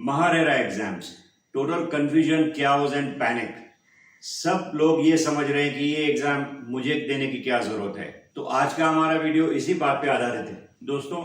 MahaRERA exams, total confusion, chaos and panic. सब लोग ये समझ रहे हैं कि ये एग्जाम मुझे देने की क्या जरूरत है। तो आज का हमारा वीडियो इसी बात पे आधारित है। दोस्तों,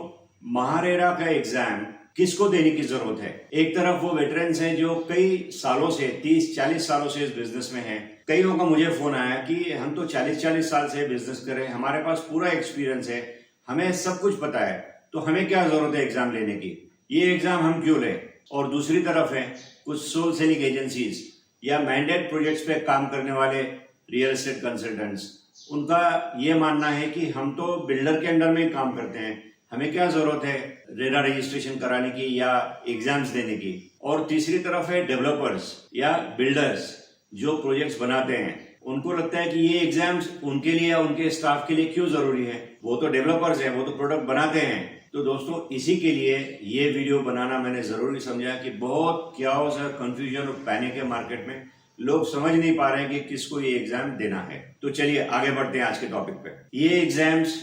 महारेरा का एग्जाम किसको देने की जरूरत है? एक तरफ वो वेटरन्स हैं जो कई सालों से 30-40 सालों से इस बिजनेस में हैं। कई लोगों का मुझे फोन आया कि हम तो 40-40 साल से बिजनेस कर रहे हैं, हमारे पास पूरा एक्सपीरियंस है, हमें सब कुछ पता है, तो हमें क्या जरूरत है एग्जाम लेने की, ये एग्जाम हम क्यों लें? और दूसरी तरफ है कुछ सोल सेलिंग एजेंसीज या मैंडेट प्रोजेक्ट्स पे काम करने वाले रियल एस्टेट कंसल्टेंट्स। उनका ये मानना है कि हम तो बिल्डर के अंडर में ही काम करते हैं, हमें क्या जरूरत है रेरा रजिस्ट्रेशन कराने की या एग्जाम्स देने की। और तीसरी तरफ है डेवलपर्स या बिल्डर्स जो प्रोजेक्ट्स बनाते हैं, उनको लगता है कि ये एग्जाम्स उनके लिए या उनके स्टाफ के लिए क्यों जरूरी है, वो तो डेवलपर्स हैं, वो तो प्रोडक्ट बनाते हैं। तो दोस्तों, इसी के लिए ये वीडियो बनाना मैंने जरूरी समझा कि बहुत क्याओस और कंफ्यूजन और पैनिक है मार्केट में, लोग समझ नहीं पा रहे हैं कि किसको ये एग्जाम देना है। तो चलिए आगे बढ़ते हैं आज के टॉपिक पे। ये एग्जाम्स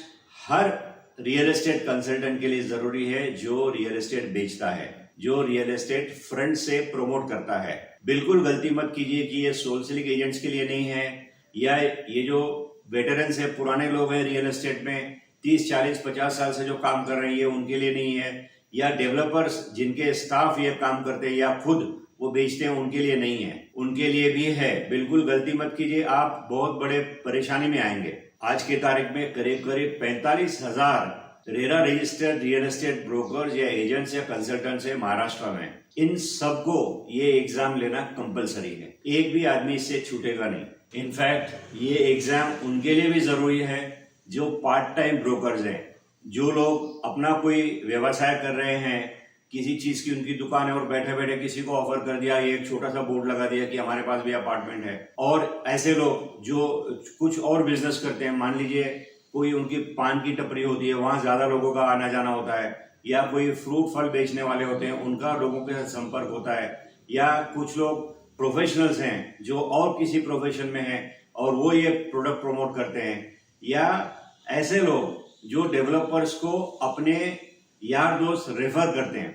हर रियल एस्टेट कंसल्टेंट के लिए जरूरी है जो रियल एस्टेट बेचता है, जो रियल एस्टेट फ्रंट से प्रमोट करता है। बिल्कुल गलती मत कीजिए कि ये सोल सेलिंग एजेंट्स के लिए नहीं है, या ये जो वेटरन्स है, पुराने लोग हैं रियल एस्टेट में 30-40-50 साल से जो काम कर रहे हैं, ये उनके लिए नहीं है, या डेवलपर्स जिनके स्टाफ ये काम करते हैं या खुद वो बेचते हैं, उनके लिए नहीं है। उनके लिए भी है। बिल्कुल गलती मत कीजिए, आप बहुत बड़े परेशानी में आएंगे। आज की तारीख में करीब 45,000 RERA registered real estate brokers या एजेंट्स या कंसल्टेंट्स है महाराष्ट्र में। इन सबको ये एग्जाम लेना कंपलसरी है, एक भी आदमी इससे छूटेगा नहीं। इनफैक्ट ये एग्जाम उनके लिए भी जरूरी है जो पार्ट टाइम ब्रोकर्स हैं, जो लोग अपना कोई व्यवसाय कर रहे हैं, किसी चीज की उनकी दुकान है और बैठे बैठे किसी को ऑफर कर दिया, एक छोटा सा बोर्ड लगा दिया कि हमारे पास भी अपार्टमेंट है। और ऐसे लोग जो कुछ और बिजनेस करते हैं, मान लीजिए कोई उनकी पान की टपरी होती है, वहां ज्यादा लोगों का आना जाना होता है, या कोई फ्रूट फल बेचने वाले होते हैं, उनका लोगों के साथ संपर्क होता है, या कुछ लोग प्रोफेशनल्स हैं जो और किसी प्रोफेशन में हैं और वो ये प्रोडक्ट प्रमोट करते हैं, या ऐसे लोग जो डेवलपर्स को अपने यार दोस्त रेफर करते हैं,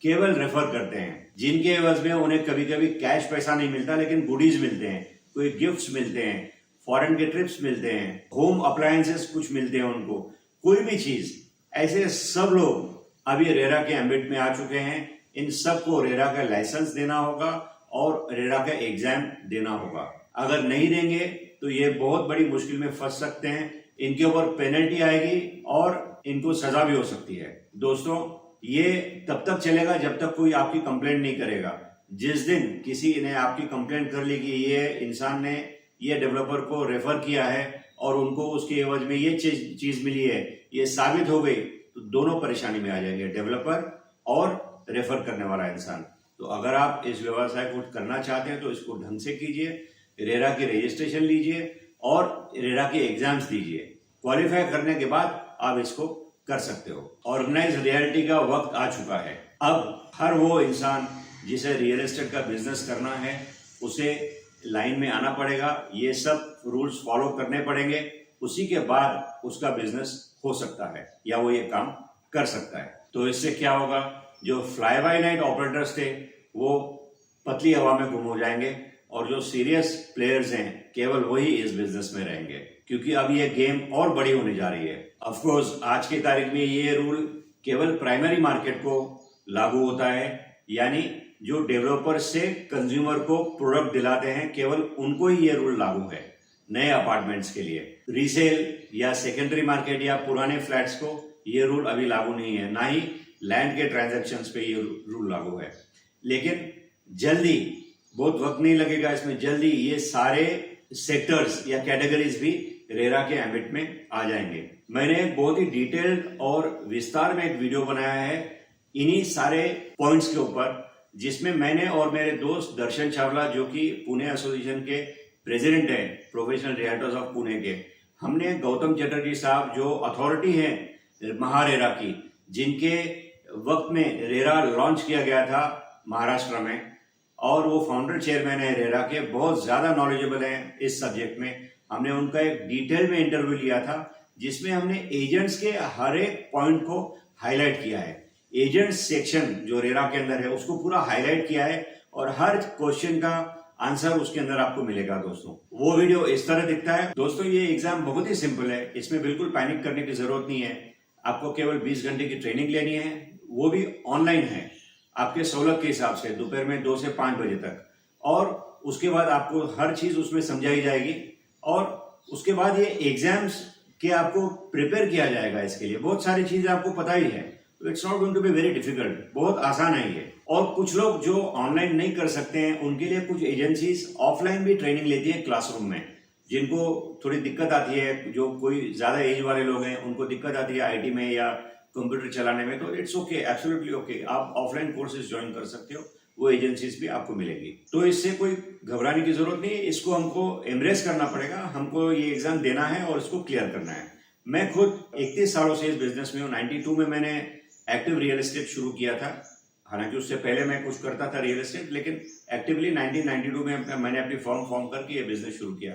केवल रेफर करते हैं, जिनके एवज में उन्हें कभी कभी कैश पैसा नहीं मिलता लेकिन गुडीज मिलते हैं, कोई गिफ्ट्स मिलते हैं, फॉरेन के ट्रिप्स मिलते हैं, होम अप्लायंसेस कुछ मिलते हैं उनको, कोई भी चीज। ऐसे सब लोग अभी रेरा के एम्बिट में आ चुके हैं। इन सबको रेरा का लाइसेंस देना होगा और रेरा का एग्जाम देना होगा। अगर नहीं देंगे तो ये बहुत बड़ी मुश्किल में फंस सकते हैं, इनके ऊपर पेनल्टी आएगी और इनको सजा भी हो सकती है। दोस्तों, ये तब तक चलेगा जब तक कोई आपकी कंप्लेंट नहीं करेगा। जिस दिन किसी ने आपकी कंप्लेंट कर ली कि ये इंसान ने ये डेवलपर को रेफर किया है और उनको उसके एवज में ये चीज मिली है, ये साबित हो गई, तो दोनों परेशानी में आ जाएंगे, डेवलपर और रेफर करने वाला इंसान। तो अगर आप इस व्यवसाय को करना चाहते हैं तो इसको ढंग से कीजिए, रेरा की रजिस्ट्रेशन लीजिए और रेरा के एग्जाम्स दीजिए। क्वालिफाई करने के बाद आप इसको कर सकते हो। ऑर्गेनाइज रियलिटी का वक्त आ चुका है। अब हर वो इंसान जिसे रियल एस्टेट का बिजनेस करना है, उसे लाइन में आना पड़ेगा, ये सब रूल्स फॉलो करने पड़ेंगे, उसी के बाद उसका बिजनेस हो सकता है या वो ये काम कर सकता है। तो इससे क्या होगा, जो फ्लाई बाय नाइट ऑपरेटर्स थे वो पतली हवा में गुम हो जाएंगे और जो सीरियस प्लेयर्स हैं केवल वही इस बिजनेस में रहेंगे, क्योंकि अब ये गेम और बड़ी होने जा रही है। ऑफ कोर्स आज की तारीख में ये रूल केवल प्राइमरी मार्केट को लागू होता है, यानी जो डेवलपर से कंज्यूमर को प्रोडक्ट दिलाते हैं, केवल उनको ही ये रूल लागू है नए अपार्टमेंट्स के लिए। रीसेल या सेकेंडरी मार्केट या पुराने फ्लैट्स को ये रूल अभी लागू नहीं है, ना ही लैंड के ट्रांजैक्शंस पे ये रूल लागू है। लेकिन जल्दी, बहुत वक्त नहीं लगेगा इसमें, जल्दी ये सारे सेक्टर्स या कैटेगरीज भी रेरा के एम्बिट में आ जाएंगे। मैंने बहुत ही डिटेल्ड और विस्तार में एक वीडियो बनाया है इन्हीं सारे पॉइंट्स के ऊपर, जिसमें मैंने और मेरे दोस्त दर्शन चावला, जो कि पुणे एसोसिएशन के प्रेसिडेंट हैं, प्रोफेशनल रियल्टर्स ऑफ पुणे के, हमने गौतम चटर्जी साहब जो अथॉरिटी हैं महारेरा की, जिनके वक्त में रेरा लॉन्च किया गया था महाराष्ट्र में, और वो फाउंडर चेयरमैन है रेरा के, बहुत ज्यादा नॉलेजेबल हैं इस सब्जेक्ट में। हमने उनका एक डिटेल में इंटरव्यू लिया था जिसमें हमने एजेंट्स के हर एक पॉइंट को हाईलाइट किया है। एजेंट सेक्शन जो रेरा के अंदर है उसको पूरा हाईलाइट किया है और हर क्वेश्चन का आंसर उसके अंदर आपको मिलेगा दोस्तों। वो वीडियो इस तरह दिखता है दोस्तों। ये एग्जाम बहुत ही सिंपल है, इसमें बिल्कुल पैनिक करने की जरूरत नहीं है। आपको केवल 20 घंटे की ट्रेनिंग लेनी है, वो भी ऑनलाइन है आपके सहूलत के हिसाब से, दोपहर में 2 से 5 बजे तक। और उसके बाद आपको हर चीज उसमें समझाई जाएगी और उसके बाद ये एग्जाम्स के आपको प्रिपेयर किया जाएगा। इसके लिए बहुत सारी चीजें आपको पता ही है, it's not going to be very difficult, बहुत आसान है ये। और कुछ लोग जो ऑनलाइन नहीं कर सकते हैं उनके लिए कुछ एजेंसीज ऑफलाइन भी ट्रेनिंग लेती है क्लासरूम में। जिनको थोड़ी दिक्कत आती है, जो कोई ज्यादा एज वाले लोग हैं उनको दिक्कत आती है आईटी में या कंप्यूटर चलाने में, तो इट्स ओके, एब्सोल्युटली ओके, आप ऑफलाइन कोर्सेज ज्वाइन कर सकते हो, वो एजेंसीज भी आपको मिलेंगी। तो इससे कोई घबराने की जरूरत नहीं है, इसको हमको एम्ब्रेस करना पड़ेगा, हमको ये एग्जाम देना है और इसको क्लियर करना है। मैं खुद 31 सालों से इस बिजनेस में हूँ। 92 में मैंने एक्टिव रियल एस्टेट शुरू किया था, हालांकि उससे पहले मैं कुछ करता था रियल एस्टेट, लेकिन एक्टिवली 1992 में मैंने अपनी फर्म फॉर्म करके ये बिजनेस शुरू किया।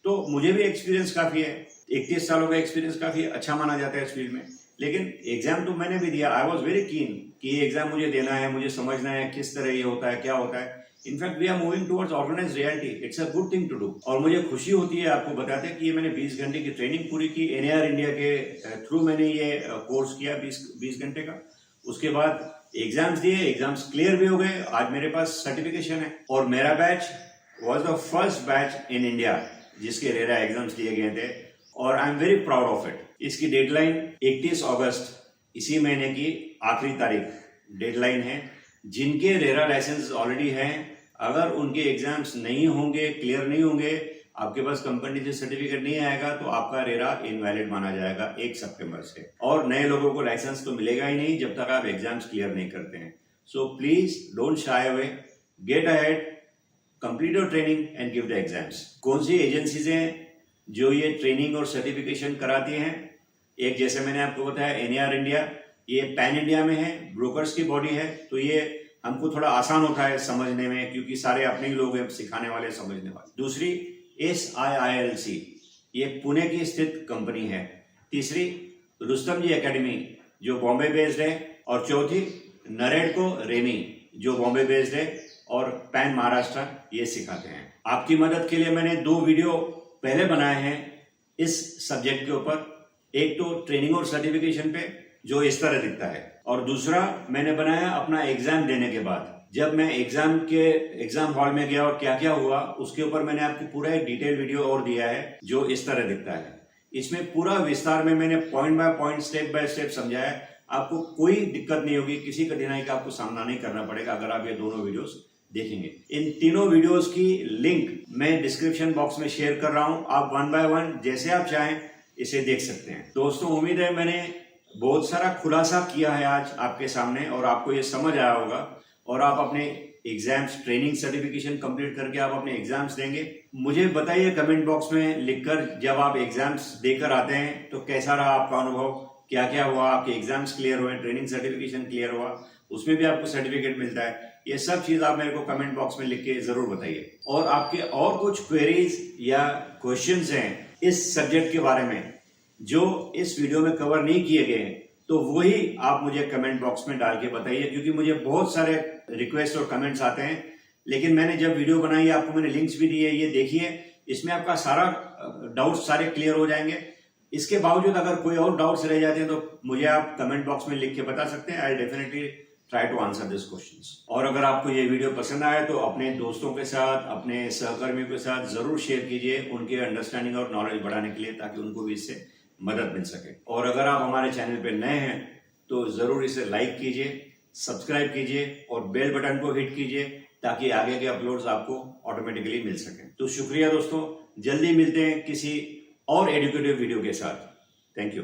तो मुझे भी एक्सपीरियंस काफी है, 31 सालों का एक्सपीरियंस काफी अच्छा माना जाता है इस फील्ड में। लेकिन एग्जाम तो मैंने भी दिया, आई वॉज वेरी कीन कि ये एग्जाम मुझे देना है, मुझे समझना है किस तरह ये होता है, क्या होता है। In fact we are moving towards organised reality, it's a good thing to do. और मुझे खुशी होती है आपको बताते हैं कि ये मैंने 20 घंटे की ट्रेनिंग पूरी की, NAR इंडिया के थ्रू मैंने ये कोर्स किया 20 घंटे का। उसके बाद एग्जाम्स दिए, एग्जाम्स क्लियर भी हो गए, आज मेरे पास सर्टिफिकेशन है। और मेरा batch was the first batch in India जिसके रेरा एग्जाम्स दिए गए थे और I am very proud of it. इसकी डेडलाइन 31 अगस्त, इसी महीने की आखिरी तारीख डेडलाइन है। जिनके रेरा लाइसेंस ऑलरेडी हैं, अगर उनके एग्जाम्स नहीं होंगे, क्लियर नहीं होंगे, आपके पास कंपनी से सर्टिफिकेट नहीं आएगा, तो आपका रेरा इनवैलिड माना जाएगा 1 सितंबर से। और नए लोगों को लाइसेंस तो मिलेगा ही नहीं जब तक आप एग्जाम्स क्लियर नहीं करते हैं। So please don't shy away, get ahead, complete your training and give the exams. कौन सी एजेंसीज हैं जो ये ट्रेनिंग और सर्टिफिकेशन कराती हैं? एक जैसे मैंने आपको बताया NAR इंडिया, ये पैन इंडिया में है, ब्रोकर्स की बॉडी है, तो ये हमको थोड़ा आसान होता है समझने में क्योंकि सारे अपने ही लोग हैं सिखाने वाले, समझने वाले। दूसरी SIILC, ये पुणे की स्थित कंपनी है। तीसरी रुस्तम जी एकेडमी जो बॉम्बे बेस्ड है, और चौथी नरेडको रेमी जो बॉम्बे बेस्ड है और पैन महाराष्ट्र, ये सिखाते हैं। आपकी मदद के लिए मैंने 2 वीडियो पहले बनाए हैं इस सब्जेक्ट के ऊपर। एक तो ट्रेनिंग और सर्टिफिकेशन पे जो इस तरह दिखता है, और दूसरा मैंने बनाया अपना एग्जाम देने के बाद, जब मैं एग्जाम हॉल में गया और क्या क्या हुआ, उसके ऊपर मैंने आपको पूरा एक डिटेल वीडियो और दिया है जो इस तरह दिखता है। इसमें पूरा विस्तार में मैंने point by point, step by step समझाया है। आपको कोई दिक्कत नहीं होगी, किसी कठिनाई का आपको सामना नहीं करना पड़ेगा अगर आप ये दोनों वीडियोस देखेंगे। इन तीनों वीडियोस की लिंक मैं डिस्क्रिप्शन बॉक्स में शेयर कर रहा हूं, आप 1 बाय 1 जैसे आप चाहें इसे देख सकते हैं। दोस्तों, उम्मीद है मैंने बहुत सारा खुलासा किया है आज आपके सामने और आपको ये समझ आया होगा, और आप अपने एग्जाम्स, ट्रेनिंग, सर्टिफिकेशन कंप्लीट करके आप अपने एग्जाम्स देंगे। मुझे बताइए कमेंट बॉक्स में लिखकर, जब आप एग्जाम्स देकर आते हैं तो कैसा रहा आपका अनुभव, क्या क्या हुआ, आपके एग्जाम्स क्लियर हुए, ट्रेनिंग सर्टिफिकेशन क्लियर हुआ, उसमें भी आपको सर्टिफिकेट मिलता है। ये सब चीज आप मेरे को कमेंट बॉक्स में लिख के जरूर बताइए। और आपके और कुछ क्वेरीज या क्वेश्चंस हैं इस सब्जेक्ट के बारे में जो इस वीडियो में कवर नहीं किए गए, तो वही आप मुझे कमेंट बॉक्स में डाल के बताइए, क्योंकि मुझे बहुत सारे रिक्वेस्ट और कमेंट्स आते हैं। लेकिन मैंने जब वीडियो बनाई, आपको मैंने लिंक्स भी दिए, ये देखिए, इसमें आपका सारा डाउट्स सारे क्लियर हो जाएंगे। इसके बावजूद अगर कोई और डाउट्स रह जाते हैं तो मुझे आप कमेंट बॉक्स में लिख के बता सकते हैं। I definitely try to answer this questions. और अगर आपको ये वीडियो पसंद आया तो अपने दोस्तों के साथ, अपने सहकर्मियों के साथ जरूर शेयर कीजिए, उनके अंडरस्टैंडिंग और नॉलेज बढ़ाने के लिए, ताकि उनको भी इससे मदद मिल सके। और अगर आप हमारे चैनल पे नए हैं तो जरूर इसे लाइक कीजिए, सब्सक्राइब कीजिए और बेल बटन को हिट कीजिए, ताकि आगे के अपलोड्स आपको ऑटोमेटिकली मिल सकें। तो शुक्रिया दोस्तों, जल्दी मिलते हैं किसी और एजुकेटिव वीडियो के साथ। Thank you.